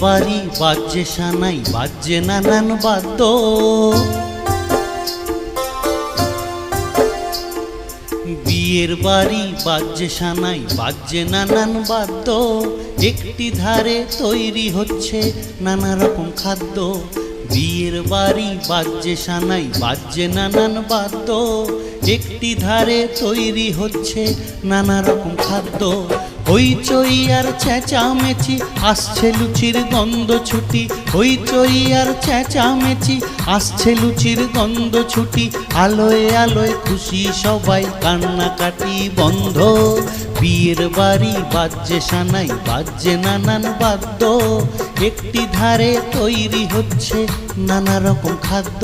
বাড়ি বাজছে সানাই, বাজছে নানান বাদ্য। বিয়ের বাড়ি বাজছে সানাই, বাজছে নানান বাদ্য। একটি ধারে তৈরি হচ্ছে নানা রকম খাদ্য। বিয়ের বাড়ি বাজছে সানাই, বাজছে নানান বাদ্য। একটি ধারে তৈরি হচ্ছে নানা রকম খাদ্য। হইচই আর চেঁচামেচি, আসছে লুচির গন্ধ ছুটি। হইচই আর চেঁচামেচি, আসছে লুচির গন্ধ ছুটি। আলোয় আলোয় খুশি সবাই, কান্নাকাটি বন্ধ। বিয়ের বাড়ি বাজছে সানাই, বাজছে নানান বাদ্য। একটি ধারে তৈরি হচ্ছে নানা রকম খাদ্য।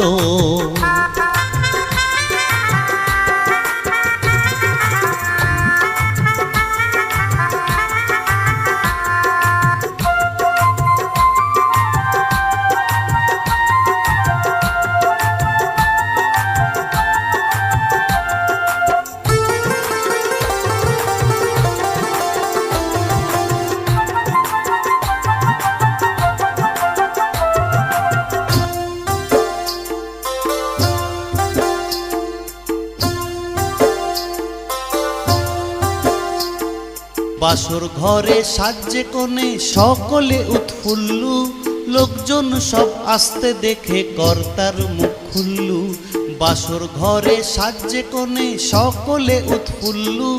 বাসর ঘরে সাজে কোণে সকলে উৎফুল্লু। লোকজন সব আসতে দেখে কর্তার মুখ খুল্লু। বাসর ঘরে সাজে কোণে সকলে উৎফুল্লু।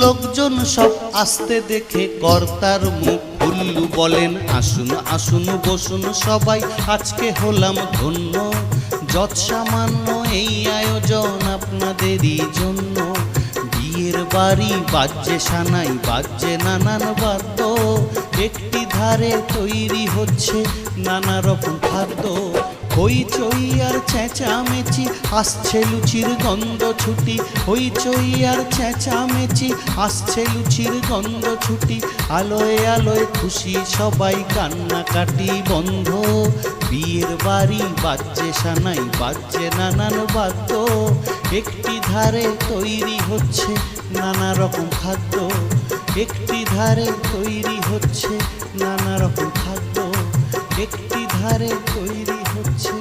লোকজন সব আসতে দেখে কর্তার মুখ খুল্লু। বলেন আসুন আসুন বসুন সবাই, আজকে হলাম ধন্য। যৎ সামান্য এই আয়োজন আপনাদেরই জন্য। বিয়ের বাড়ি বাজছে সানাই, বাজছে নানান বাদ্য। একটি ধারে তৈরি হচ্ছে নানা রকম খাদ্য। হইচই আর চেঁচামেচি, আসছে লুচির গন্ধ ছুটি। হইচই আর চেঁচামেচি, আসছে লুচির গন্ধ ছুটি। আলোয় আলোয় খুশি সবাই, কান্নাকাটি বন্ধ। বিয়ের বাড়ি বাজছে সানাই, বাজছে নানান বাদ্য। একটি ধারে তৈরি হচ্ছে নানা রকম খাদ্য। একটি ধারে তৈরি হচ্ছে নানা রকম খাদ্য। একটি ধারে তৈরি হচ্ছে